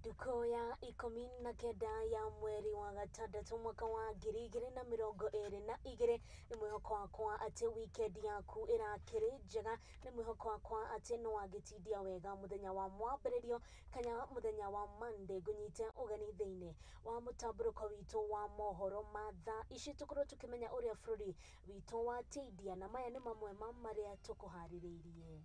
Nduko ya ikumi na kenda ya mweri wa gatandatu mwaka wa ngiri igiri na mirongo iri na igiri ni mwihoko wakwa ati weekend yaku irakiri njega ni mwihoko wakwa ati no wagitidia wega muthenya wa mwambiririo kanya muthenya wa Monday gunyite ugani thiini wa mutamburuko witu wa mohoro matha ici tukuru tukimenya uria bururi witu wa teidia na maya ni mamwe ma maria tukuhaririirie.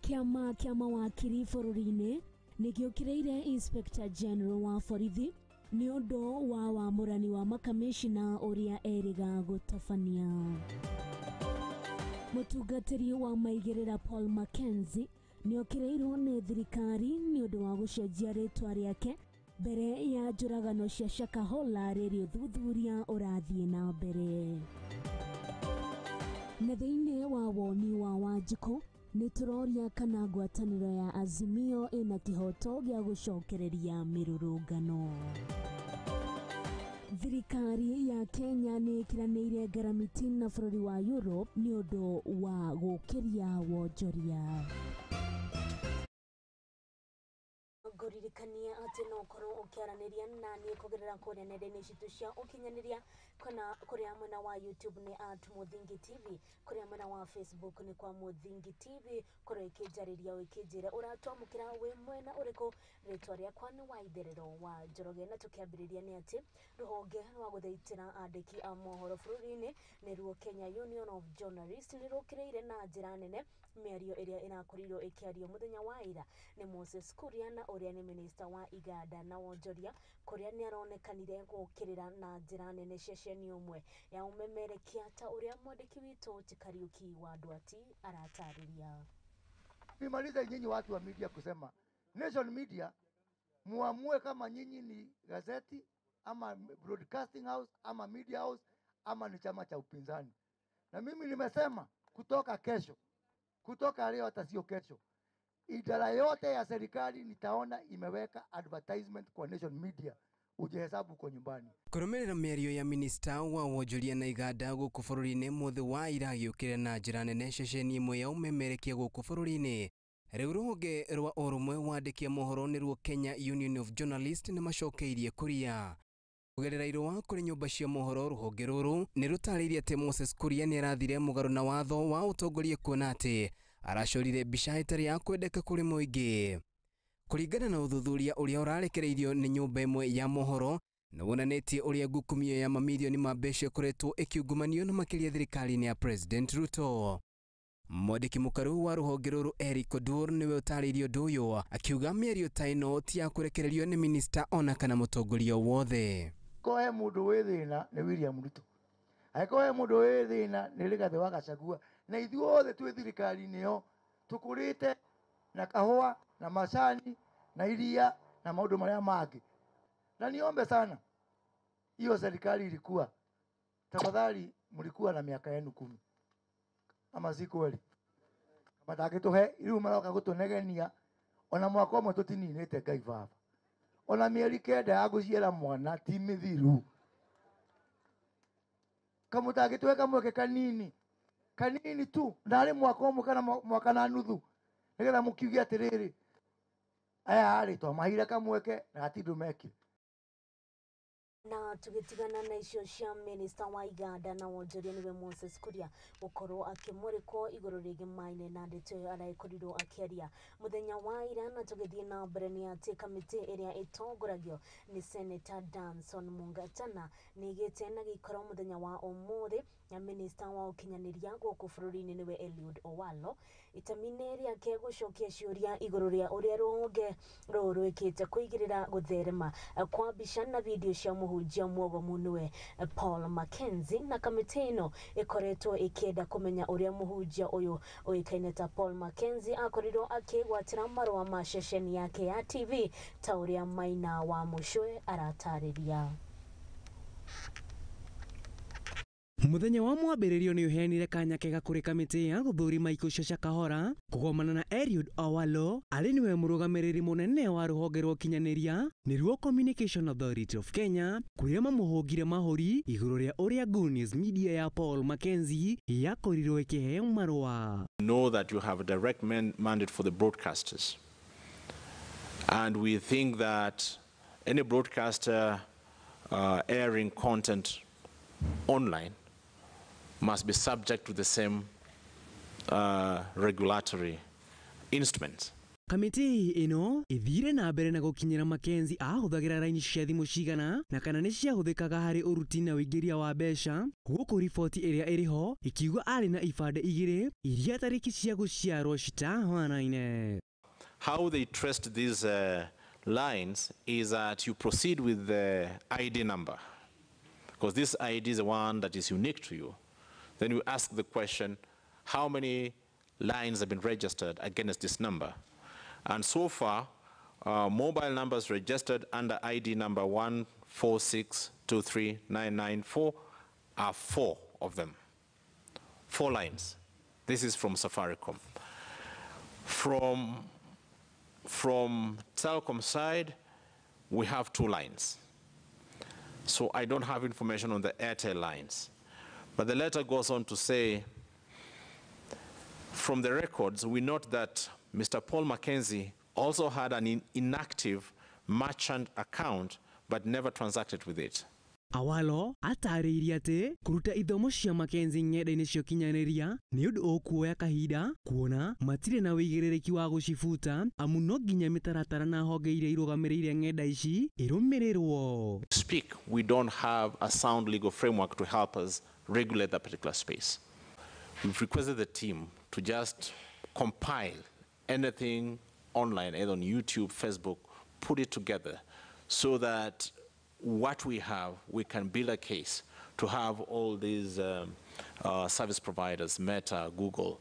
Kiama kia mawakiri bururi-ini nigiukireire Inspector General wa borithi ni undu wa wamurani wa makamishina uria eriga gutofania. Mutungatiri wa maigirira Paul Mackenzie ni okireirwo ni thirikari ni undu wa gucenjia ritwa riake mbere ya njuragano cia Shakahola rĩrĩ thuthuria urathie na mbere. Na thĩinĩ wa woni wa Wanjikũ ni turoria kana ngwatanĩro ya Azimio ina kihoto gĩa gucokereria mirurungano. Thirikari ya Kenya ni ikiranĩire ngaramiti na bũrũri wa Europe ni undu wa gukiria wonjoria. Guririkania ati no korwo ukiaraniria na ni kugerera kuria nenda-ini citu cia ukinyaniria kana kuria mwena wa YouTube ni @Muthingi TV, kuria mwena wa Facebook ni kwa Muthingi TV, kuria ikinjariria wikinjire uratwamukira we mwena uriku. Ritwa riakwa ni Waitherero wa Njoroge na tukiambiriria ni ati ruhonge rwa guthaitira andiki a mohoro bururi-ini ni ruo Kenya Union of Journalists ni rukireire na njira nene miario iria irakorirwo ikiario muthenya wa ira ni Moses Kuria na uria ni minister wa iganda na wonjoria kuria ni aronekanire gukirira na njira nene ceceni umwe ya umemerekia ta uria mwandiki witu Tikariuki wa Ndwati aratariria. Nimaliza nyinyi watu wa media kusema Nation Media muamue kama nyinyi ni gazeti ama broadcasting house ama media house ama ni chama cha upinzani. Na mimi nimesema kutoka leo hata sio kesho, idara yote ya serikali nitaona imeweka advertisement kwa Nation Media, ujihesabu kwa nyumbani. Kurumirira miario ya minister wa wonjoria na iganda guku bururi-ini muthi wa iragiukire na njira nene ceceni imwe ya umemerekia guku bururi-ini. Riu ruhonge rwa urumwe wandikia mohoro ni ruo Kenya Union of Journalists ni macokeirie kuria. Kugerera irwa kuri nyumba cia mohoro ruhonge ruru ni rutariirie ati Moses Kuria ni arathire mugaru na watho wa utongoria kuona ati aracurire mbica itari ya kwendeka kuri muingi. Kuringana na uthuthuria uria urarekereirio ni nyumba imwe ya mohoro na wonanitie uria ngukumio ya mamilioni ma mbeca ikoretwo ikiungumanio na makiria thirikari-ini ya President Ruto. Mwandiki mukaru wa ruhonge ruru Eric Odur niwe utariirie undu uyu akiuga miario ta ino ti ya kurekererio ni minister ona kana mutongoria wothe. Kohe mundu wi thina ni William Ruto, aikohe mundu wi thina ni Rigathi wa Gachagua, na ithuothe twi thirikari-ini yo tukurite na kahua na macani na iria na maundu maria mangi. Na niombe sana hiyo serikali ilikuwa, tafadhali mlikuwa na miaka yenu 10 ama si kweli? Kama ndagituhe riu maroka gutunegenia ona mwaka umwe tutininite Ngai baba, ona mieri kenda ya guciara mwana ti mithiru. Kama ndagituhe kamweke kanini tu ndari mwaka umwe kana mwaka na nuthu, nigetha mukiuge atiriri aya aritwa mahira kamweke na atindu mekire. Na tugitigana na icio cia minister wa iganda na wonjoria niwe Moses Kuria gukorwo akimurikwo iguru rigi maine na ndeto araikorirwo akiaria muthenya wa ira. Na tugithie na mbere ni ati kamiti iria itongoragio ni Senator Danson Mungatana nigite na gikoro muthenya wa umuthi na minister wa ukinyaniria guku bururi-ini niwe Eliud Owalo itamine ria ke gucokia ciuria iguru ria uria ruhonge rurwikite kuigirira gutherema kwa mbica na video cia muhunjia mwogomu niwe Paul Mackenzie. Na kamiti ino ikoretwo ikienda kumenya uria muhunjia uyu uikaine ta Paul Mackenzie akorirwo akigwatira marua ma ceceni yake ya TV ta uria Maina wa Mucwe aratariria. muthenya wa mwambĩrĩrio nĩ ũheanire kanya kega kũrĩ kamĩtĩ ya gũthũrima ikuũ cia kahora kũgomana na Eliud Owalo arĩ niwe mũrũgamĩrĩri mũnene wa rũhonge rwa ũkinyanĩria nĩruo Communication Authority of Kenya kũrĩa mamũhũngire mahũri igũrũ rĩa ũrĩa Goonies Media ya Paul Mackenzie yakorirwo ĩkĩheo marũa. Know that you have a direct mandate for the broadcasters, and we think that any broadcaster airing content online must be subject to the same regulatory instruments. Kamĩtĩ ĩno ĩthire na mbere na gũkinyĩra Mackenzie ahũthagĩra raini cia thimũ cigana na kana nĩ ciahũthĩkaga harĩ ũruti na ũingĩria wa mbeca, gũkũ riboti ĩrĩa ĩrĩ ho ĩkiuga arĩ na ibande igĩrĩ iria tarĩki cia gũciarwo citahanaine. How they traced these lines is that you proceed with the ID number, because this ID is the one that is unique to you. Then you ask the question, how many lines have been registered against this number? And so far, mobile numbers registered under ID number 146239994 are 4 of them. 4 lines. This is from Safaricom. From Telcom side, we have 2 lines. So I don't have information on the Airtel lines. But the letter goes on to say, from the records, we note that Mr. Paul Mackenzie also had an inactive merchant account, but never transacted with it. Awalo atarĩirie atĩ kũruta ithomo cia Mackenzie ng'enda-inĩ cia ũkinyanĩria nĩ ũndũ ũkuoya kahinda kuona matirĩ na wĩigĩrĩrĩki wa gũcibuta amu no nginya mĩtaratara na honge iria irũgamĩrĩire ng'enda ici irũmĩrĩrwo. Speak, we don't have a sound legal framework to help us regulate that particular space. We've requested the team to just compile anything online, either on YouTube, Facebook, put it together so that what we have, we can build a case to have all these service providers, Meta, Google,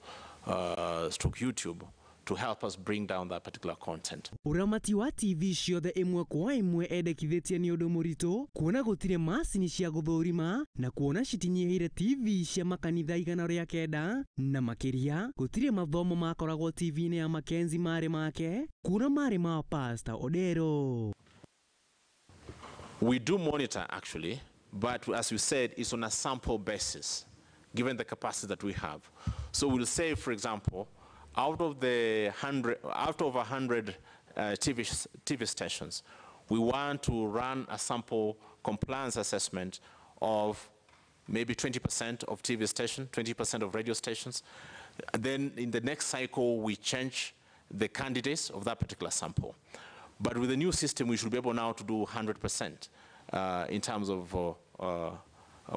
stroke YouTube, to help us bring down that particular content. Uramati wa TV ciothe imwe kwa imwe endekithĩtie nĩ ũndũ mũritũ kuona gũtirĩ macini cia gũthũrima na kuona citinyihĩire TV cia makanitha 109 na makĩria gũtirĩ mathomo makoragwo TV-inĩ ya Mackenzie marĩ make kuona marĩ ma Pastor Odero. We do monitor actually, but as you said, it's on a sample basis, given the capacity that we have. So we'll say, for example, out of 100 TV stations, we want to run a sample compliance assessment of maybe 20% of TV stations, 20% of radio stations. And then in the next cycle, we change the candidates of that particular sample. But with the new system, we should be able now to do 100% in terms of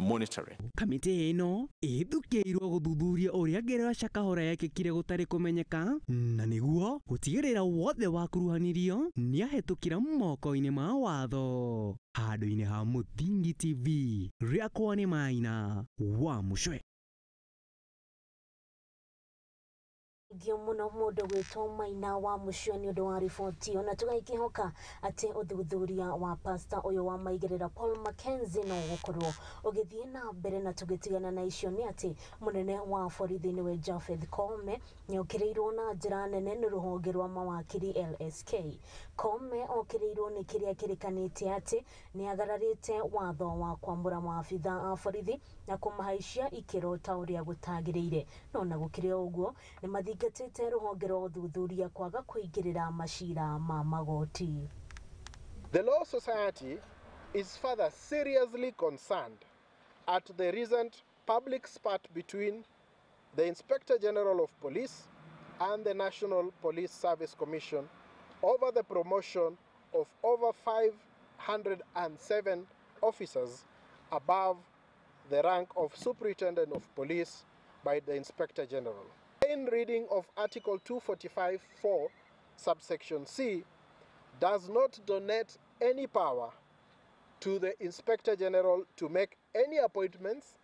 monitoring. Kamĩtĩ ĩno ĩthukĩirwo gũthuthuria ũrĩa ngero cia kahora yekĩkire gũtarĩ kũmenyeka na nĩguo gũtigĩrĩra wothe wakuruhanirio nĩahĩtũkĩra moko-inĩ ma watho. Handũ-inĩ ha Mũthingi TV, rĩakwa nĩ Maina wa Mũcwe. Gio muno mundu gwitwo Maina wa Mũcwe ni undu wa riboti ona tugaikihoka ati uthuthuria wa pastor uyu wa Waitherero Paul Mackenzie no gukorwo ugithie na mbere na tugitigana na icio ni ati munene wa borithi niwe Japheth Koome ni okireirwo na njira nene ni ruhonge rwa mawakiri LSK. Koome okireirwo ni kiria kirikanite ati ni agararite watho wa kwambura maabitha a borithi na kumahaicia ikiro ta uria gutagiriire no na gukire uguo ni mathingatite ruhonge rwa uthuthuria kwaga kuingirira mashira ma magoti. The Law Society is further seriously concerned at the recent public spat between the Inspector General of Police and the National Police Service Commission over the promotion of over 507 officers above the rank of Superintendent of Police by the Inspector General. Plain reading of Article 245(4) subsection C does not donate any power to the Inspector General to make any appointments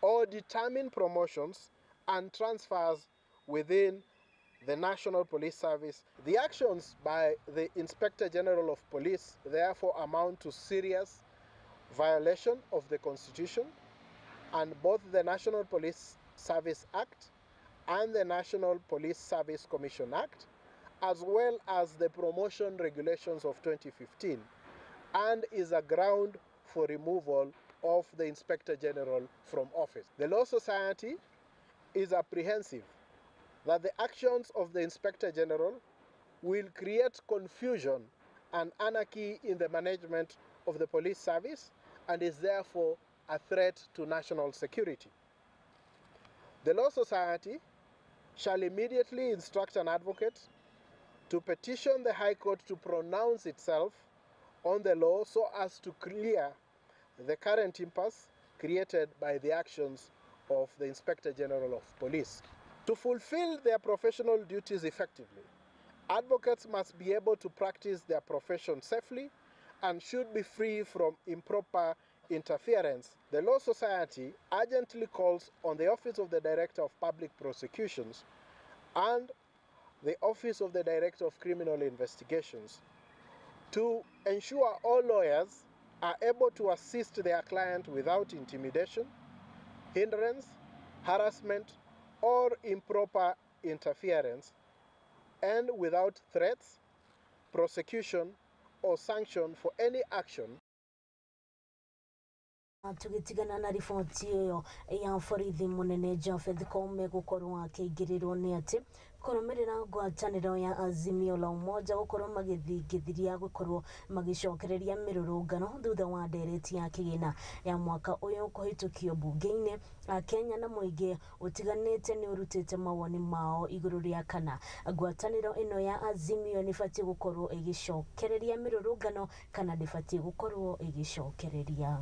or determine promotions and transfers within the National Police Service. The actions by the Inspector General of Police therefore amount to serious violation of the Constitution and both the National Police Service Act and the National Police Service Commission Act, as well as the promotion regulations of 2015, and is a ground for removal of the Inspector General from office. The Law Society is apprehensive that the actions of the Inspector General will create confusion and anarchy in the management of the police service and is therefore a threat to national security. The Law Society shall immediately instruct an advocate to petition the High Court to pronounce itself on the law so as to clear the current impasse created by the actions of the Inspector General of Police. To fulfill their professional duties effectively, advocates must be able to practice their profession safely and should be free from improper interference. The Law Society urgently calls on the Office of the Director of Public Prosecutions and the Office of the Director of Criminal Investigations to ensure all lawyers are able to assist their client without intimidation, hindrance, harassment, or improper interference, and without threats, prosecution, or sanction for any action. Tugitigana na riboti iyo ya borithi munene Japhet Koome gukorwo akĩingĩrĩrwo nĩ atĩ kũrũmĩrĩra ngwatanĩro ya Azimio la Umoja gũkorwo magĩthingithiria gũkorwo magĩcokereria mĩrũrũngano thutha wa ndereti ya kĩgĩna ya mwaka ũyũ kũhĩtũkio mbunge-inĩ. Kenya na mũingĩ ũtiganĩte nĩ ũrutĩte mawoni mao igũrũ rĩa kana ngwatanĩro ĩno ya Azimio nĩbatiĩ gũkorwo ĩgĩcokereria mĩrũrũngano kana ndĩbatiĩ gũkorwo ĩgĩcokereria.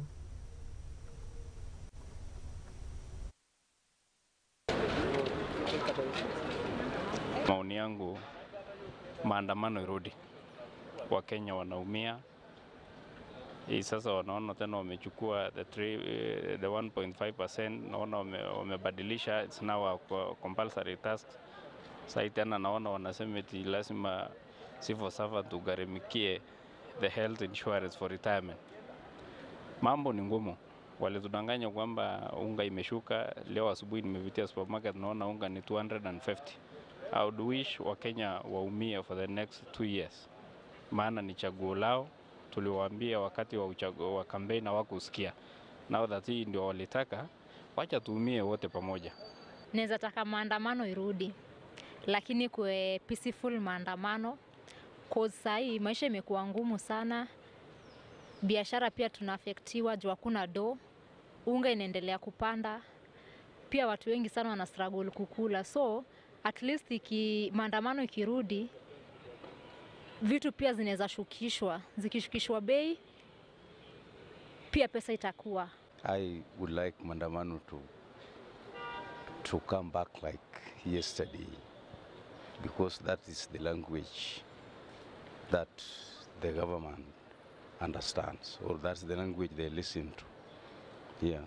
Maoni yangu, maandamano irudi. Wakenya wanaumia. Hii sasa wanaona tena wamechukua the 1.5%, naona wamebadilisha, it's now a compulsory task. Sasa tena naona wanasema eti lazima civil servant ugharimikie the health insurance for retirement. Mambo ni ngumu. Walitudanganya kwamba unga imeshuka. Leo asubuhi nimevitia supermarket naona unga ni 250. I would wish Wakenya waumie for the next 2 years. Maana ni chaguo lao, tuliwaambia wakati wa campaign hawakusikia. Now that hii ndio walitaka, wacha tuumie wote pamoja. Naweza taka maandamano irudi, lakini kwe peaceful maandamano. Cause sahi maisha imekuwa ngumu sana. Biashara pia tunaafektiwa juu hakuna do. Unga inaendelea kupanda. Pia watu wengi sana wana struggle kukula. So at least maandamano ikirudi, vitu pia zinaweza shukishwa. Zikishukishwa bei, pia pesa itakuwa. I would like maandamano to come back like yesterday, because that is the language that the government understands, or that's the language they listen to. Yeah.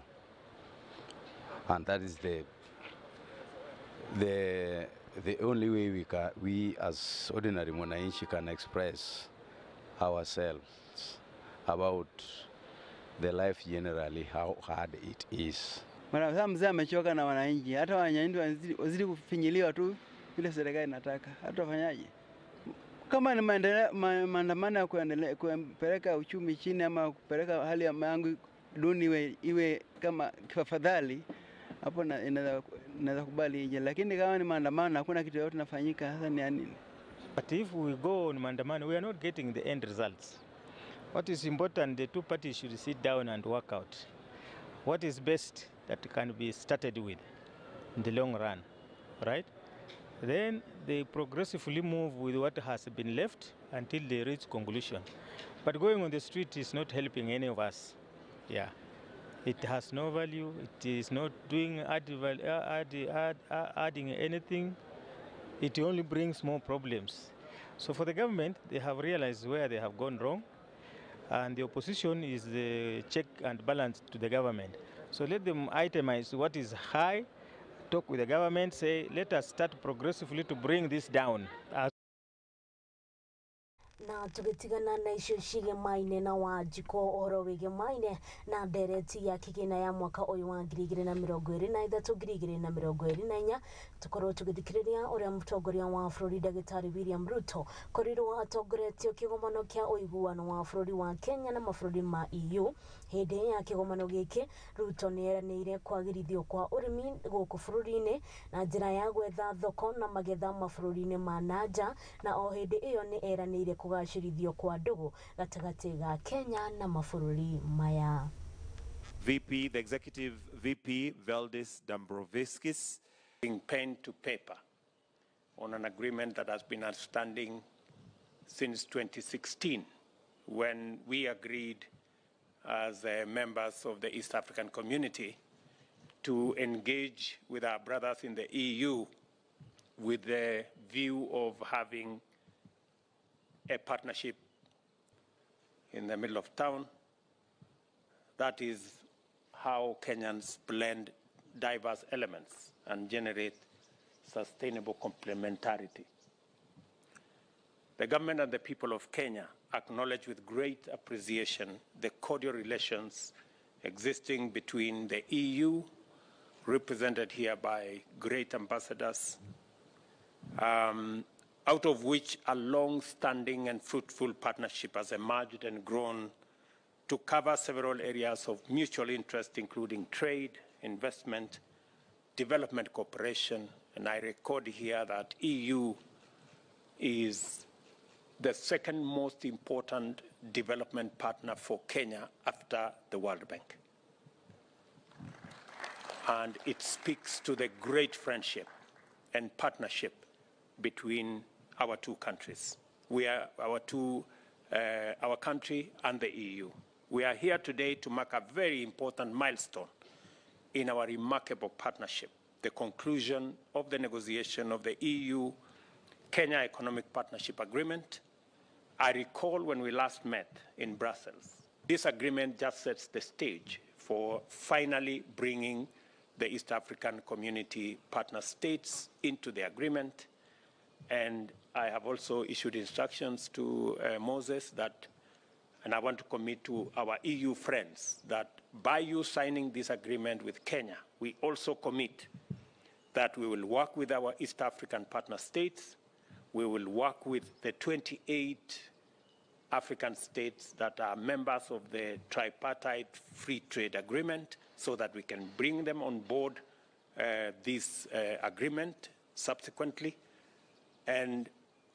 And that is the only way we as ordinary mwananchi can express ourselves about the life generally, how hard it is. Sasa mzee amechoka na wananchi, hata wananchi wazidi kufinyiliwa tu vile serikali inataka. Hata wafanyaje? Kama ni maandamano ya kupeleka uchumi chini ama kupeleka hali ya yangu duni iwe kama kifadhali, hapo naweza kubali nje, lakini kama ni maandamano hakuna kitu yote nafanyika, hasa ni nini? But if we go on maandamano, we are not getting the end results. What is important, the two parties should sit down and work out what is best that can be started with in the long run, right? Then they progressively move with what has been left until they reach conclusion. But going on the street is not helping any of us. Yeah, it has no value. It is not doing adding anything. It only brings more problems. So for the government, they have realized where they have gone wrong, and the opposition is the check and balance to the government. So let them itemize what is high, talk with the government, say, let us start progressively to bring this down. Na na tugitigana na icio cige maine na Wanjiko oro wige maine na ndereti ya kigina ya mwaka uyu wa 2023-2024 tukorwo tugithikiriria uria mutongoria wa bururi Dagitari William Ruto korirwo atongoretio kigomano kia uiguano wa bururi wa Kenya na mabururi ma EU. Hindi ya kigomano giki Ruto nieranire kwagirithio kwa urimi guku bururi-ini na njira ya gwetha thoko na magetha mabururi-ini ma nanja, na o hindi iyo ni eranire kugacirithio kwa ndugu gatagati ga Kenya na mabururi maya. VP, the Executive VP Valdis Dombrovskis, being pen to paper on an agreement that has been outstanding since 2016, when we agreed as members of the East African community to engage with our brothers in the EU with the view of having a partnership in the middle of town. That is how Kenyans blend diverse elements and generate sustainable complementarity. The government and the people of Kenya acknowledge with great appreciation the cordial relations existing between the EU, represented here by great ambassadors, out of which a long-standing and fruitful partnership has emerged and grown to cover several areas of mutual interest, including trade, investment, development cooperation, and I record here that EU is the second most important development partner for Kenya after the World Bank. And it speaks to the great friendship and partnership between our two countries. We are our country and the EU. We are here today to mark a very important milestone in our remarkable partnership, the conclusion of the negotiation of the EU-Kenya Economic Partnership Agreement. I recall when we last met in Brussels, this agreement just sets the stage for finally bringing the East African Community partner states into the agreement. And I have also issued instructions to Moses that, and I want to commit to our EU friends, that by you signing this agreement with Kenya, we also commit that we will work with our East African partner states, we will work with the 28 African states that are members of the tripartite free trade agreement so that we can bring them on board this agreement subsequently. And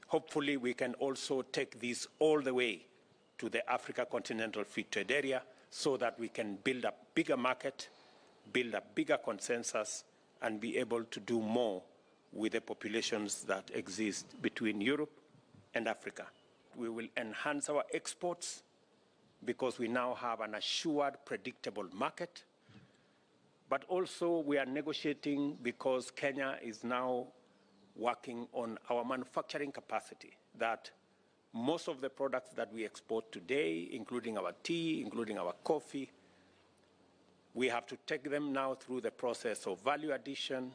hopefully we can also take this all the way to the Africa Continental Free Trade Area so that we can build a bigger market, build a bigger consensus, and be able to do more with the populations that exist between Europe and Africa. We will enhance our exports because we now have an assured, predictable market. But also we are negotiating because Kenya is now working on our manufacturing capacity, that most of the products that we export today, including our tea, including our coffee, we have to take them now through the process of value addition.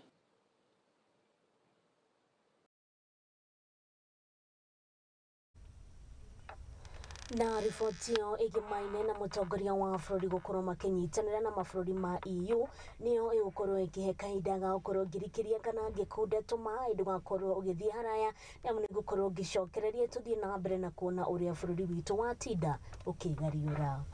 Na ribotio igimaine na mutongoria wa bururi gukorwo makinyitanira na mabururi ma EU niyo igukorwo ikihe kahinda ga gukorwo ngirikiria kana ngikunda tuma ndugakorwo ugithie haraya niamu nigukorwo ngicokereria tuthie na mbere na kuona uria bururi witu watinda ukigariura.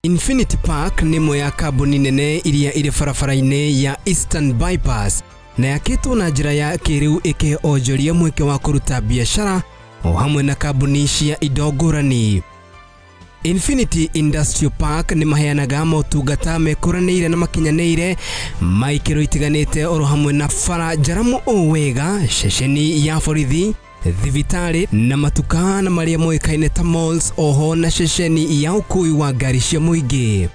Infinity Park ni imwe ya kambuni nene iria iri barabara-ini ya Eastern Bypass na yakitwo na njira ya kiriu ikionjoria mweke wa kuruta biashara o hamwe na kambuni cia indo ngurani. Infinity Industrial Park ni maheanaga motungata mekuranĩire na makinyanĩire maikĩro itiganĩte oro hamwe na bara njaramu o wega, ceceni ya borithi, thibitari na matuka na maria moĩkaine ta malls, oho na ceceni ya ũkui wa ngari cia mũingĩ.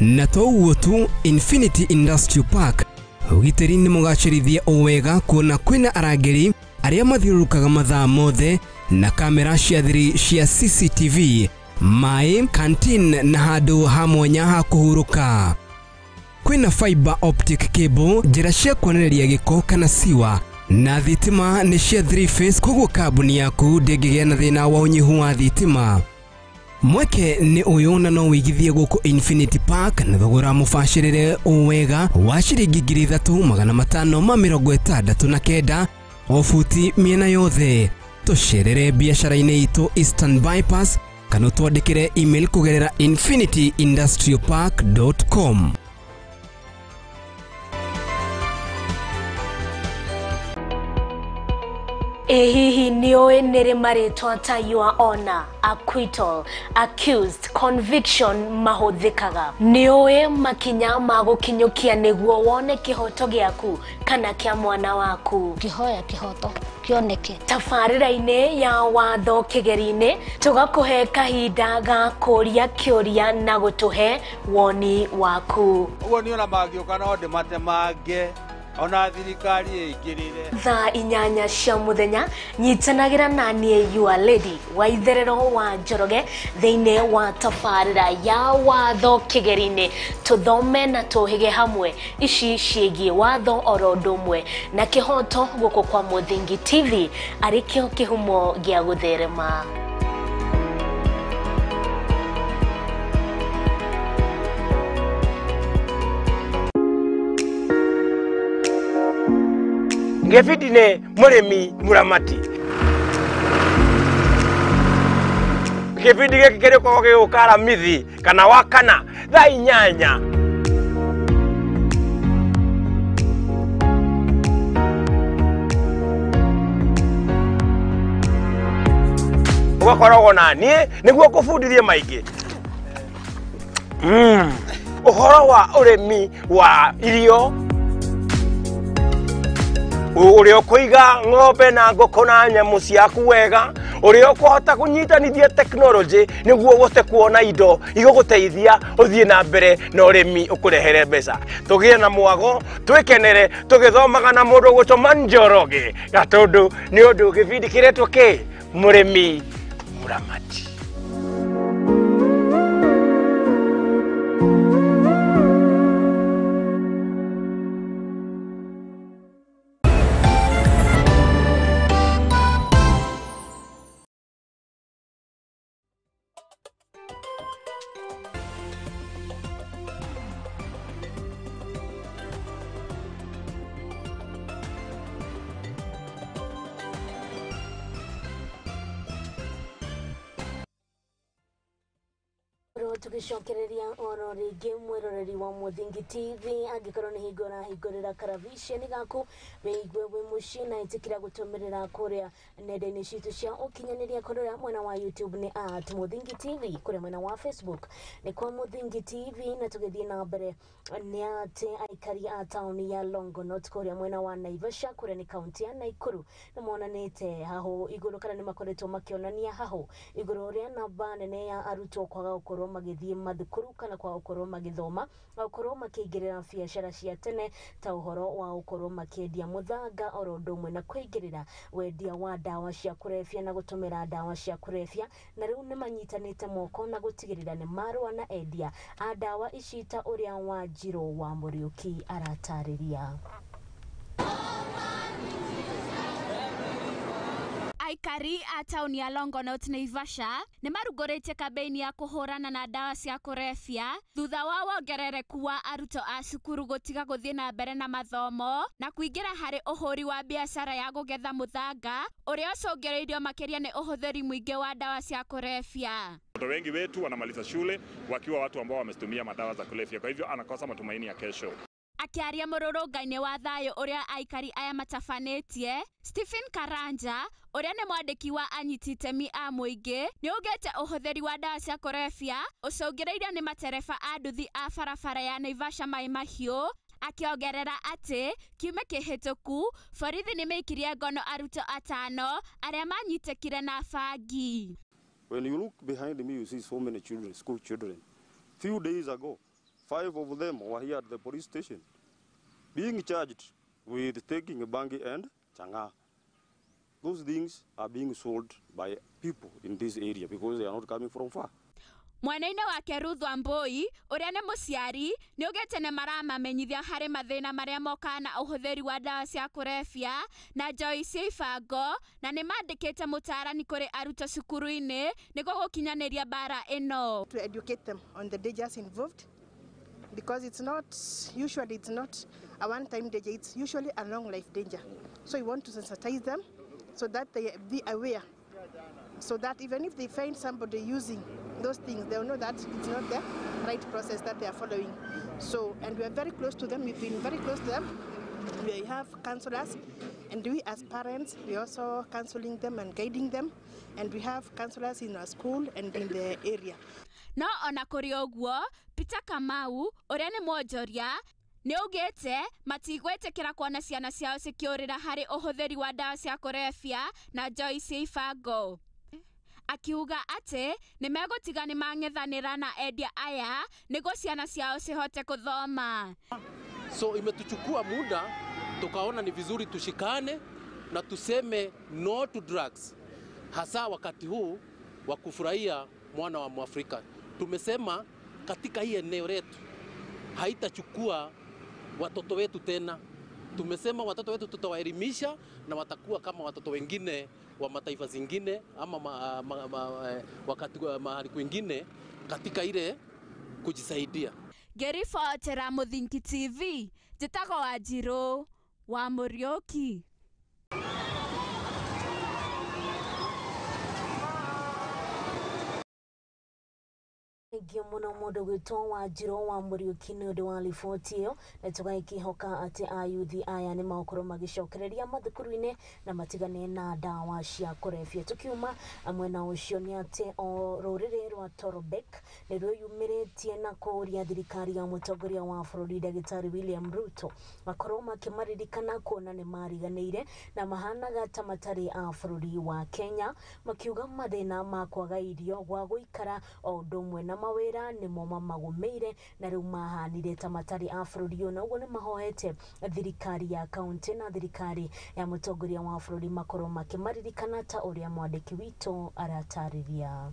Na to ũguo tu, Infinity Industrial Park ugitĩri nĩ mũgacĩrithia owega kuona kwĩna arangĩri arĩa mathiũrũrũkaga mathaa mothe na kamera cia thiri cia CCTV, maĩ, canteen na handũ ha mwanya ha kũhurũka. Kwĩna fiber optic cable, njĩra cia kuonereria gĩko kana siwa, na thitima nĩ cia 3 phase, koguo kambuni yaku ndĩngĩgĩa na thĩna wa ũnyihu wa thitima. Mweke nĩ ũyũ na no wĩigithie gũkũ Infinity Park na thogora mũbacĩrĩre owega wa ciringi 3,569 o futi mĩena yothe. Tũcerere biacara-inĩ itũ Eastern Bypass kana twandĩkĩre email kũgerera infinityindustrialpark.com. Hihi nĩoĩ nĩrĩ marĩtwa ta your honor, acquittal, accused, conviction mahũthĩkaga? Nĩoĩ makinya ma gũkinyũkia nĩguo wone kĩhoto gĩaku kana kĩa mwana waku? Kĩhoya kĩhoto kĩoneke. Tabarĩra-inĩ ya watho kĩgeri-inĩ tũgakũhe kahinda ga kũria kĩũria na gũtũhe woni waku. Ũguo nĩ ona mangĩũka no ndĩmatemange ona thirikari ĩingĩrĩre. Thaa 8 cia mũthenya nyitanagĩra na niĩ your lady Waitherero wa Njoroge thĩinĩ wa tabarĩra ya watho kĩgeri-inĩ, tũthome na tũhĩge hamwe ici ciĩgiĩ watho oro ũndũ ũmwe na kĩhoto gũkũ kwa Mũthingi TV arĩkĩo kĩhumo gĩa gũtherema. Ngefiti ne muremi muramati. Ngefiti gekere kwa ukara mithi kana wakana thaa 8. Ugakoragwo na niĩ nĩguo kũbundithia maingĩ. Ũhoro wa ũrĩmi wa irio, ũrĩa ũkũiga ng'ombe na ngũkũ na nyamũ ciaku wega, ũrĩa ũkũhota kũnyitanithia technology nĩguo ũhote kuona indo igũgũteithia ũthiĩ na mbere na ũrĩmi ũkũrehere mbeca. Tũgĩe na mwago, twĩkenere, tũgĩthomaga na mũndũ gũtũma Njoroge, gatũndũ nĩ ũndũ gĩbindi kĩretwo kĩ mũrĩmi mũramati. Tugicokereria oro rĩngĩ mwĩroreri wa Mũthingi TV angĩkorwo nĩ hingo ũrahingũrĩra karavisheni gaku wĩigue wĩ mũciĩ na ĩtĩkĩra gũtũmĩrĩra kũrĩa nenda-inĩ citũ cia ũkinyanĩria kũrĩa mwena wa YouTube nĩ @Mũthingi TV, kũrĩa mwena wa Facebook nĩ kwa Mũthingi TV, na tũgĩthiĩ na mbere nĩ atĩ aikari a taũni ya Longonot kũrĩa mwena wa Naivasha kũrĩa nĩ kaunti ya Naikuru nĩ monanĩte hahũ igũrũ kana nĩ makoretwo makĩonania hahũ igũrũ rĩa namba nene ya arutwo kwaga gũkorwo magĩthiĩ mathukuru kana kwa gũkorwo magĩthoma, gũkorwo makĩingĩrĩra biacara cia tene ta ũhoro wa gũkorwo makĩendia mũthanga oro ũndũ ũmwe na kwĩingĩrĩra wendia wa ndawa cia kũrebia na gũtũmĩra ndawa cia kũrebia, na rĩu nĩ manyitanĩte moko na gũtigĩrĩra nĩ marũa na endia a ndawa ici ta ũrĩa Wanjirũ wa Mũriũki aratarĩria. Aikari a tauni ya Longonot Naivasha nĩ marugũrĩte kambeini ya kũhũrana na ndawa cia kũrebia thutha wa wongerereku wa arutwo a cukuru gũtiga gũthiĩ na mbere na mathomo na kuingĩra harĩ ũhũri wa biacara ya gũgetha mũthanga ũrĩa ũcũngĩrĩirio makĩria nĩ ũhũthĩri mũingĩ wa ndawa cia kũrebia. Watoto wengi wetu wanamaliza shule wakiwa watu ambao wametumia madawa za kulevya, kwa hivyo anakosa matumaini ya kesho. Akiaria mũrũrũngai-inĩ wa thayũ ũrĩa aikari aya matabanĩtie, Stephen Karanja ũrĩa nĩ mwandĩki wa anyiti itemi a mũingĩ nĩ ugĩte ũhũthĩri wa ndawa cia kũrebia ũcũngĩrĩirio nĩ matereba a nduthi a barabara ya Naivasha Mai Mahiũ, akiongerera atĩ kiumia kĩhĩtũku borithi nĩ meikirie ngono arutwo 5 arĩa manyitĩkire na bangi. When you look behind me, you see so many children, school children. Few days ago, 5 of them were here at the police station, being charged with taking Bangi and Changa. Those things are being sold by people in this area because they are not coming from far. Mwena-inĩ wake Ruth Wambui, ũrĩa nĩ mũciari, nĩ ugĩte nĩ maramamenyithia harĩ mathĩna marĩa mokaga na ũhũthĩri wa ndawa cia kũrebia na njoi cia ibango, na nĩ mandĩkĩte mũtaarani kũrĩ arutwo cukuru-inĩ nĩguo gũkinyanĩria mbara ĩno. To educate them on the dangers involved, because it's not a one-time danger, it's usually a long life danger. So we want to sensitize them so that they be aware, so that even if they find somebody using those things, they'll know that it's not the right process that they are following. So, and we are very close to them, we've been very close to them. We have counselors, and we as parents, we also counseling them and guiding them, and we have counselors in our school and in the area. No ona kũrĩ ũguo, Peter Kamau, ũrĩa nĩ mwonjoria, nĩ ugĩte matigwĩtĩkĩra kuona ciana ciao cikĩũrĩra harĩ ũhũthĩri wa ndawa cia kũrebia na njoi cia ibango. Akiuga atĩ nĩ megũtiga nĩ mang'ethanĩra na endia aya nĩguo ciana ciao cihote kuthoma. So imetuchukua muda, tukaona ni vizuri tushikane na tuseme no to drugs, hasa wakati huu wa kufurahia mwana wa Mwafrika. Tumesema katika hii eneo letu haitachukua watoto wetu tena. Tumesema watoto wetu tutawaelimisha na watakuwa kama watoto wengine wa mataifa zingine ama wakati mahali kwingine katika ile kujisaidia. Ngĩribotera Mũthingi TV, njĩtagwo Wanjirũ wa Mũriũki. Thank you muno mundu gwitwo Wanjirũ wa Mũriũki nĩ ũndũ wa riboti ĩyo, na tũgagĩkĩhoka atĩ ayuthi aya nĩ magũkorwo magĩcokereria mathukuru-inĩ na matigane na ndawa cia kũrebia. Tukiuma mwena ũcio nĩ atĩ o rũrĩrĩ rwa Torobek nĩ rwĩyumĩrĩtie na kũũria thirikari ya mũtongoria wa bũrũri Ndagĩtarĩ William Ruto makorwo makĩmaririkana kuona nĩ mariganĩire na mahanaga ta matarĩ a bũrũri wa Kenya, makiuga mathĩna ma kwaga irio gwa gũikara o ũndũ ũmwe na mawĩra nĩmo mamagũmĩire na rĩu mahanire ta matarĩ a bũrũri ũyũ, na ũguo nĩ mahoete thirikari ya kaunti na thirikari ya mũtongoria wa bũrũri makorwo makĩmaririkana ta ũrĩa mwandĩki witũ aratarĩria.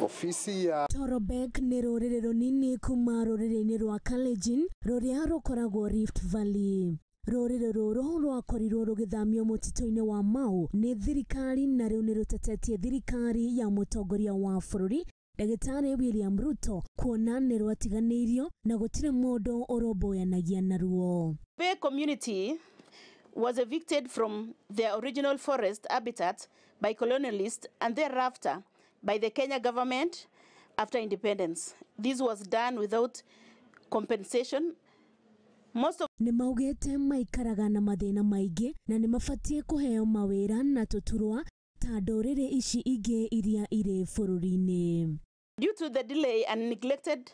Ofisi ya Torobek nĩ rũrĩrĩ rũnini kuma rũrĩrĩ-inĩ rwa Kalenjin rũrĩa rũkoragwo Rift Valley. Rũrĩrĩ rũrũ rwakorirwo rũgĩthamio mũtitũ-inĩ wa Mau nĩ thirikari, na rĩu nĩ rũtetetie thirikari ya mũtongoria wa bũrũri Ndagĩtarĩ William Ruto kuona nĩ rwatiganĩirio na gũtirĩ mũndũ ũrũmbũyanagia naruo. The community was evicted from their original forest habitat by colonialists and thereafter by the Kenya government after independence. This was done without compensation. Most of nĩ maugĩte maikaraga na mathĩna maingĩ na nĩ mabatie kũheo mawĩra na tũturwa ta ndũrĩrĩ ici ingĩ iria irĩ bũrũri-inĩ. Due to the delay and neglected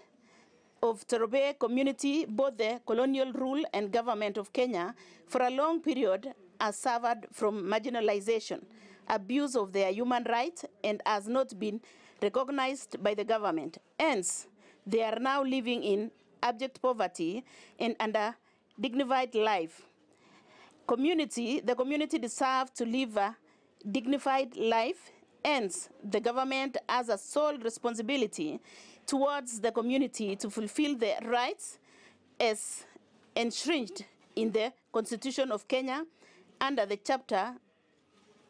of Torobek community, both the colonial rule and government of Kenya for a long period has suffered from marginalization, abuse of their human rights, and has not been recognized by the government. Hence, they are now living in abject poverty and under dignified life. The community deserves to live a dignified life. Hence, the government has a sole responsibility towards the community to fulfill their rights as enshrined in the Constitution of Kenya under the chapter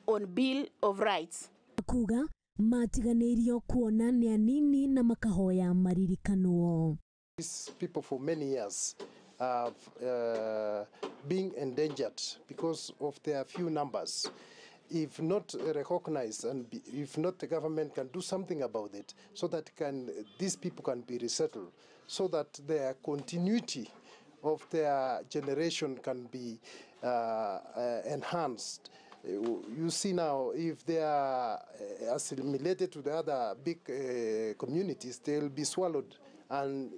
on Bill of Rights. Kuga matiganĩirio kuona nĩ anini na makahoya maririkano. These people for many years have being endangered because of their few numbers. If not recognized and if not the government can do something about it so that these people can be resettled, so that their continuity of their generation can be enhanced. You see now, if they are assimilated to the other big communities, they'll be swallowed, and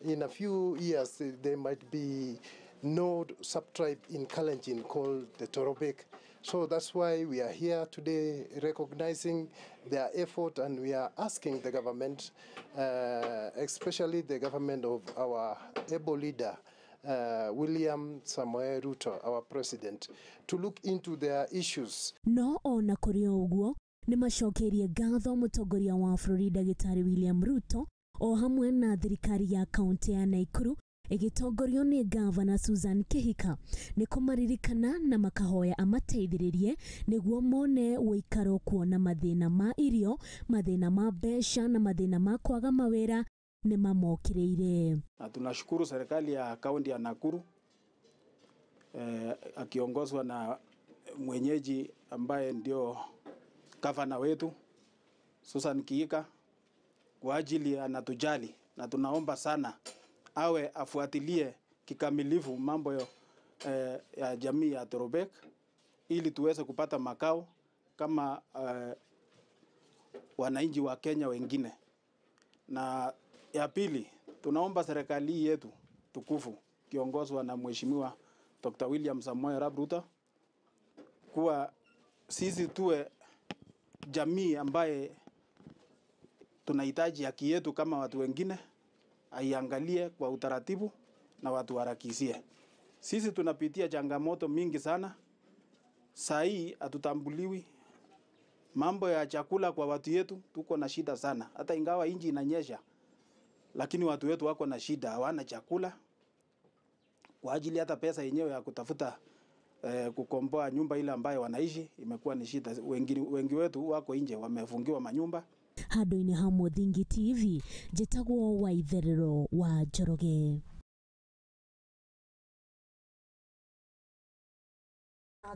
in a few years they might be node subtribe in Kalenjin called the Torobek. So that's why we are here today recognizing their effort, and we are asking the government, especially the government of our able leader, William Samoei Ruto, our president, to look into their issues. No ona kuri oguo ni macokerie ngatho mutongoria wa bũrũri Ndagĩtarĩ William Ruto o hamwe na thirikari ya kaunti ya Nakuru igitongorio ni Gavana Susan Kihika ni kumaririkana na makahoya amateithĩrĩrie niguo mone wĩikaro kuona mathĩna ma irio, mathĩna ma mbeca na mathĩna ma kwaga mawĩra ni mamokĩrĩire. Na tunashukuru serikali ya kaunti ya Nakuru akiongozwa na mwenyeji ambaye ndio gavana wetu Susan Kihika kwa ajili anatujali, na tunaomba sana awe afuatilie kikamilifu mambo ya jamii ya Torobek ili tuweze kupata makao kama wananchi wa Kenya wengine. Na ya pili, tunaomba serikali yetu tukufu kiongozwa na Mheshimiwa Dr. William Samoei Ruto kuwa sisi tuwe jamii ambaye tunahitaji haki yetu kama watu wengine, aiangalie kwa utaratibu na watu harakisie. Sisi tunapitia changamoto mingi sana. Saa hii hatutambuliwi. Mambo ya chakula kwa watu yetu tuko na shida sana. Hata ingawa inji inanyesha, lakini watu wetu wako na shida, hawana chakula. Kwa ajili hata pesa yenyewe ya kutafuta kukomboa nyumba ile ambayo wanaishi imekuwa ni shida. Wengi wetu wako nje, wamefungiwa manyumba. Handu-inĩ ha Mũthingi TV, njĩtagwo Waitherero wa Njoroge.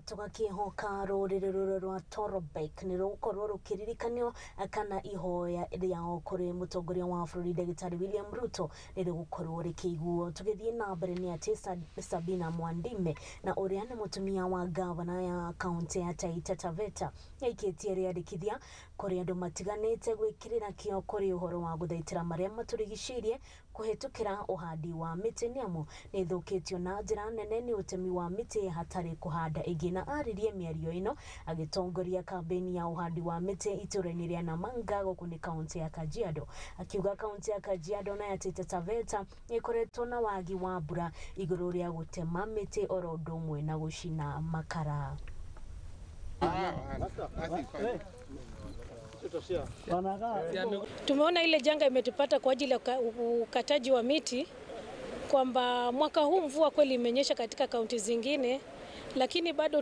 Tugakihoka rũrĩrĩ rũrũ rwa Torobek nĩ rũgũkorwo rũkĩririkanio kana ihoya rĩao kũrĩ mũtongoria wa bũrũri Ndagĩtarĩ William Ruto nĩ rĩgũkorwo rĩkĩiguo. Tũgĩthiĩ na mbere nĩ atĩ Sabina Mwandime na ũrĩa nĩ mũtumia wa gavana ya kaunti ya Taita Taveta yaikĩtie rĩandĩkithia kũrĩ andũ matiganĩte gwĩkĩrĩra kĩo kũrĩ ũhoro wa gũthaitĩra marĩa matũrigicĩirie kũhetũkĩra ũhandi wa mĩtĩ, nĩamu nĩ ĩthũkĩtio na njĩra nene nĩ ũtemi wa mĩtĩ hatarĩ kũhanda ĩngĩ. Na aririe mĩario ĩno agĩtongoria kambeni ya ũhandi wa mĩtĩ itũra-inĩ rĩa Namanga gũkũ nĩ kaunti ya Kajiado, akiuga kaunti ya Kajiado na ya Taita Taveta ĩkoretwo na wagi wa mbura igũrũ rĩa gũtema mĩtĩ oro ũndũ ũmwe na gũcina makara. Tumeona ile janga imetupata kwa ajili ya ukataji wa miti, kwamba mwaka huu mvua kweli imenyesha katika kaunti zingine, lakini bado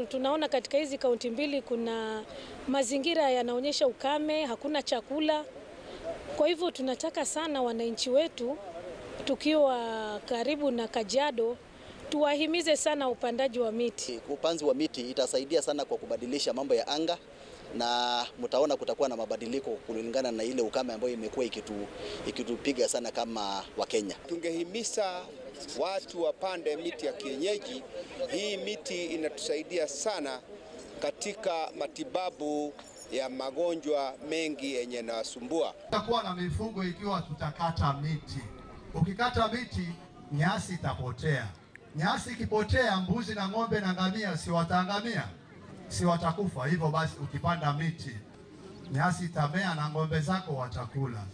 tunaona katika hizi kaunti mbili kuna mazingira yanaonyesha ukame, hakuna chakula. Kwa hivyo tunataka sana wananchi wetu tukiwa karibu na Kajiado tuwahimize sana upandaji wa miti. Upanzi wa miti itasaidia sana kwa kubadilisha mambo ya anga, na mtaona kutakuwa na mabadiliko kulingana na ile ukame ambayo imekuwa ikitupiga sana kama Wakenya. Tungehimiza watu wapande miti ya kienyeji. Hii miti inatusaidia sana katika matibabu ya magonjwa mengi yenye yanasumbua. Tutakuwa na mifugo ikiwa tutakata miti. Ukikata miti, nyasi itapotea. Nyasi ikipotea, mbuzi na ng'ombe na ngamia si wataangamia, si watakufa. Hivyo basi ukipanda miti, nyasi itamea na ng'ombe zako watakula.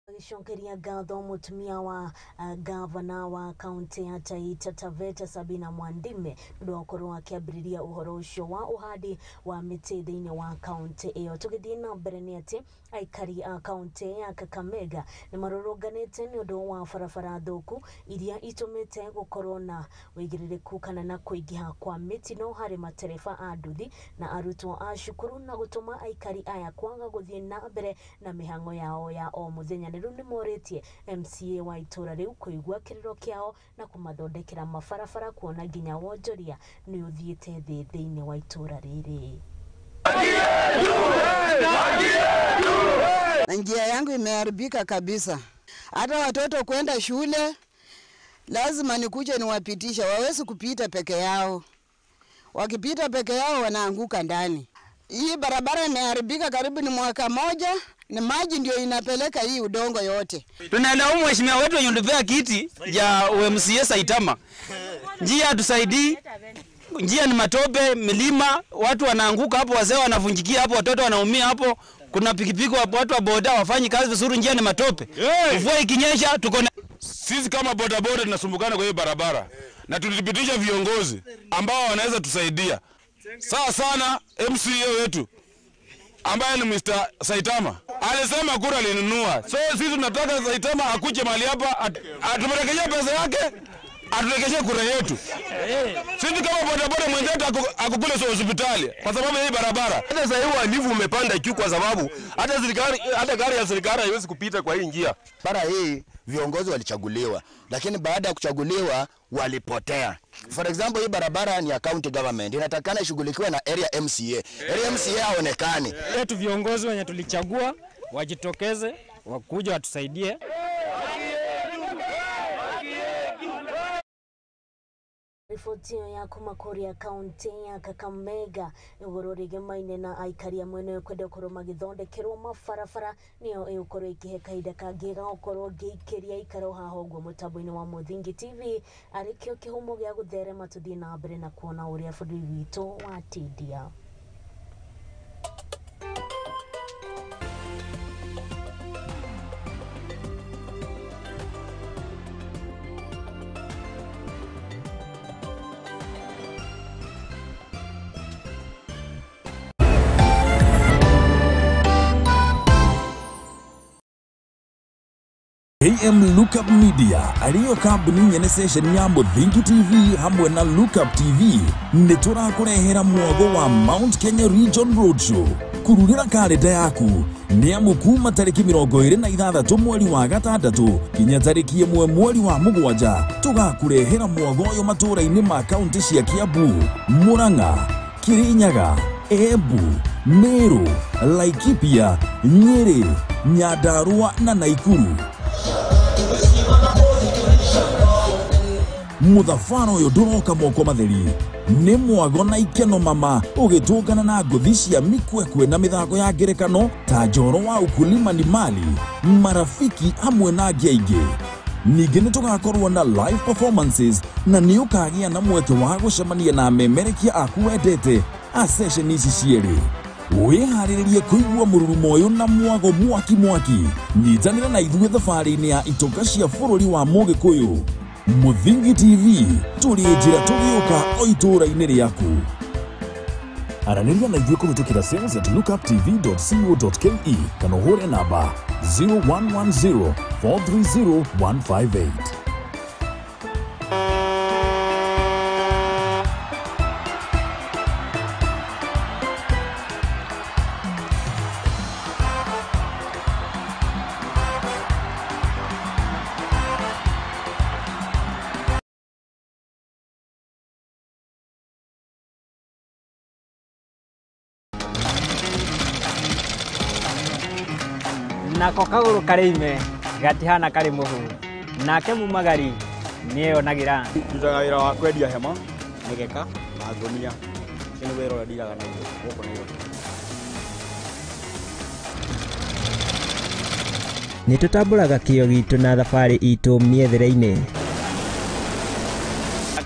Agĩcokeria ngatho mũtumia wa gavana wa kaunti ya Taita Taveta Sabina Mwandime nĩ gũkorwo akĩambĩrĩria ũhoro ũcio wa ũhandi wa mĩtĩ thĩinĩ wa kaunti ĩyo. Tũgĩthiĩ na mbere nĩ atĩ aikari a kaunti ya Kakamega nĩ marũrũnganĩte nĩ ũndũ wa barabara thũku iria itũmĩte gũkorwo na wĩigĩrĩrĩku kana na kũingĩha kwa mĩtino harĩ matereba a nduthi na arutwo a cukuru, na gũtũma aikari aya kwaga gũthiĩ na mbere na mĩhang'o yao ya o mũthenya. Rĩu nĩ morĩtie MCA wa itũra rĩu kũigua kĩrĩro kĩao na kũmathondekera mabarabara, kuona nginya wonjoria nĩ ũthiĩte thĩ thĩinĩ wa itũra rĩrĩ. Na njia yangu imeharibika kabisa. Hata watoto kwenda shule lazima nikuje niwapitisha, wawezi kupita peke yao. Wakipita peke yao wanaanguka ndani. Hii barabara imeharibika karibu ni mwaka moja Na maji ndio inapeleka hii udongo yote. Tunalaumu mheshimiwa wetu yondopea kiti ya UMCA Saitama. Njia tusaidii. Njia ni matope, milima, watu wanaanguka hapo, wazee wanavunjikia hapo, watoto wanaumia hapo. Kuna pikipiki watu wa boda wafanyi kazi vizuri, njia ni matope. Mvua ikinyesha tuko na sisi kama boda boda tunasumbukana kwa hiyo barabara. Na tulipitisha viongozi ambao wanaweza tusaidia. Sawa sana MCA wetu ambaye ni Mr. Saitama. Alisema kura alinunua. So sisi tunataka Saitama akuje mahali hapa atumerekeshea pesa yake, aturekeshee kura yetu. Sisi kama boda boda mwenzetu akukule hospitali kwa sababu hii barabara. Hata sasa hiyo alivu umepanda juu kwa sababu hata gari ya serikali haiwezi kupita kwa hii njia. Bara hii viongozi walichaguliwa, lakini baada ya kuchaguliwa walipotea. For example, hii barabara ni ya county government, inatakana ishughulikiwe na area MCA. Area MCA haonekani. Yetu viongozi wenye tulichagua wajitokeze, wakuja watusaidie. Ripoti ya kumakori ya kaunti ya Kakamega igororege maine na aikari mwene kwenda koroma githondekerwo mafarafara niyo ikoro ikihe kaida kagiga okoro gikiria ikaro haho gwo mutambo-ini wa Muthingi TV arikio kihumo gya gutherema tuthii na mbere na kuona uria bũrũri witũ watindia. AM Lookup Media aliyo kambuni nyene station ya Muthingi TV hamwe na Lookup TV niturakũrehera mwago wa Mount Kenya Region Roadshow kururira kalenda yaku ni amukuma tariki 26 mweri wa gatandatũ kinya tariki 1 mweri wa mugwanja tugakurehera mwago yo matura-ini ma kaunti cia Kiambu, Murang'a, Kirinyaga, Embu, Meru, Laikipia, Nyeri, Nyandarua na Naikuru. Muthafano uyu nduroka moko matheri ni mwago na ikeno mama ugitungana na nguthi cia mikwekwe na mithako ya ngerekano ta njoro wa ukulima ni mali marafiki hamwe na angĩ aingĩ. Ningĩ nĩ tugakorwo na live performances na nĩ ũkagia na mweke wa gũcemania na memerekia aku wendete a session ici cierĩ. Wĩharĩrĩrie kũigua mũrurumo ũyũ na mwago mwaki nyitanĩra na ithuĩ thabarĩ-inĩ ya itoka cia bũrũri wa Mũgĩkũyũ. Muthingi TV tũrĩ njĩra tũgĩũka o itũũra-inĩ rĩaku. Aranĩria na ithuĩ kũhĩtũkĩra sales@lookuptv.co.ke kana ũhũre namba 0110 430 158. Nako kagũrũ karĩime gatihana karĩ mũhũ nake mumagari nĩeyonagira. Ndutaga wĩra wa kwendia hema, mĩgeka na ngũnia. Nĩ wĩra ũrĩa ndiraga naguo gũkũ nĩ wĩra. Nĩtũtambũraga kĩyo gitũ na thabarĩ itũ mĩethere-inĩ.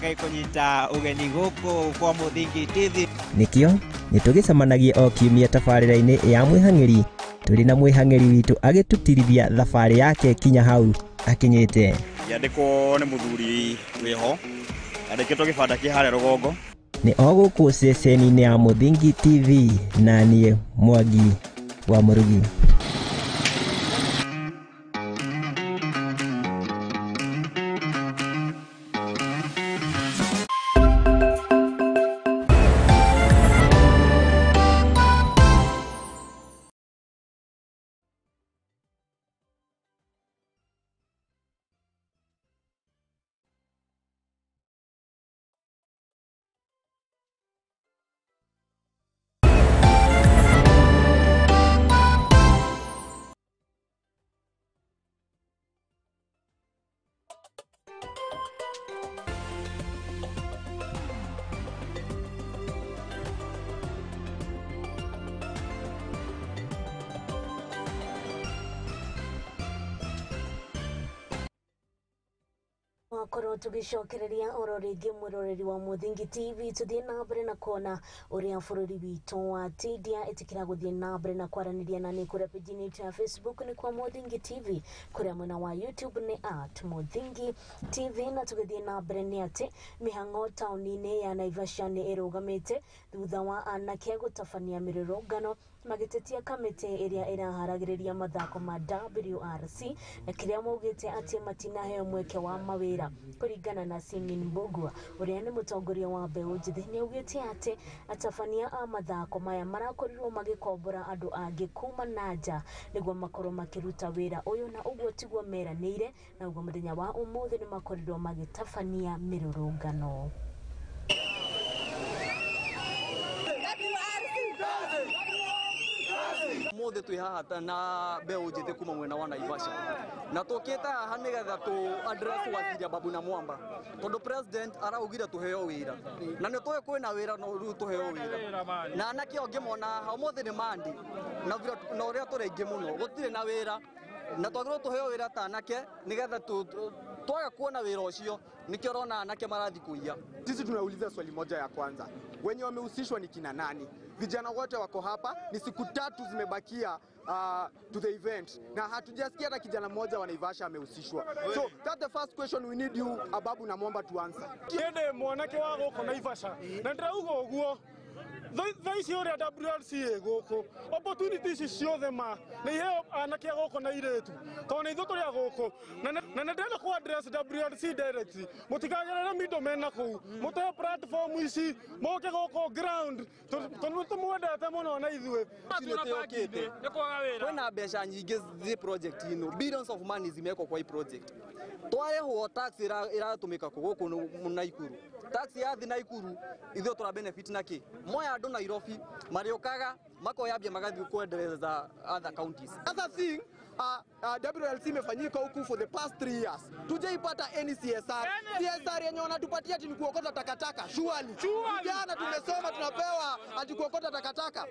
Kũnyita ũgeni gũkũ kwa Muthingi TV. Nĩkĩo nĩtũgĩcemanagia o kiumia tabarĩra-inĩ ya mwĩhang'ĩri tũrĩ na mwĩhang'ĩri witũ agĩtũtirithia thabarĩ yake kinya hau akinyĩte. Yandĩkwo nĩ mũthuri wĩho andĩkĩtwo kĩbanda kĩ harĩa rũgongo. Nĩ o gũkũ ceceni-inĩ ya Muthingi TV na niĩ Mwangi wa Mũrugi. tugakorwo tugicokereria oro ringi mwiroreri wa Muthingi TV tuthie na mbere na kuona uria bururi witu wa Tidia itikira guthie na mbere na kwaraniria na ni kuria page yetu ya Facebook ni kwa Muthingi TV, kuria mwena wa YouTube ni @Muthingi TV, na tugithie na mbere ni ati mihango tauni-ini ya Naivasha ni irugamite thutha wa anake gutafania mirurungano magitetia kamite iria iraharagiriria mathako ma WRC na kiria maugite ati matinaheo mweke wa mawira kuringana na Simin Mbugua uria ni mutongoria wa mbeu njithi ni ugite ati atafania a mathako maya marakorirwo magikombora andu angi kuma nanja niguo makorwo makiruta wira uyu, na uguo tiguo meranire na uguo muthenya wa umuthi ni makorirwo magitafania mirurungano. Mothe twi haha na mbeu njithi kuma mwena wa Naivasha na tukita haha nigetha tu address Waziri Babu na Mwamba tondu president araugire tuheo wira na ni tuwe kwina wira no ru tuheo wira na anake onge mona ha mothe ni mandi na uria turengi muno gutire na wira na twagirwo tuheo wira ta anake nigetha twaga kuona wira ucio nikio rona anake marathi kuia. Sisi tunauliza swali moja ya kwanza, wenye wamehusishwa ni kina nani? Vijana wote wako hapa, ni siku 3 zimebakia to the event na hatujasikia hata kijana mmoja wa Naivasha amehusishwa. So that's the first question we need you Ababu na Mwamba to answer. Kende mwanake wa goko Naivasha na ndirauga uguo thaisi uria WRC goko opportunities ciothe ma ni heo anake goko na iretu to ni ithu turia goko na ndenda ku address WRC directly mutikagerera middlemen na ku muteo platform ici moke goko ground tumwendete muno na ithuĩ kwina mbeca nyingi zi project ino billions of money zimeko kwa hii project twareho tax iratumika guku Naikuru tax ya thi Naikuru ithuĩ tura benefit naki moya andu Nairobi mariokaga makoyambia magathi kuendeleza other counties. Other thing WLC imefanyika huku for the past 3 years. Tujaipata any CSR. CSR yenye wanatupatia ati ni kuokota takataka. Surely. Vijana tumesoma tunapewa ati kuokota takataka.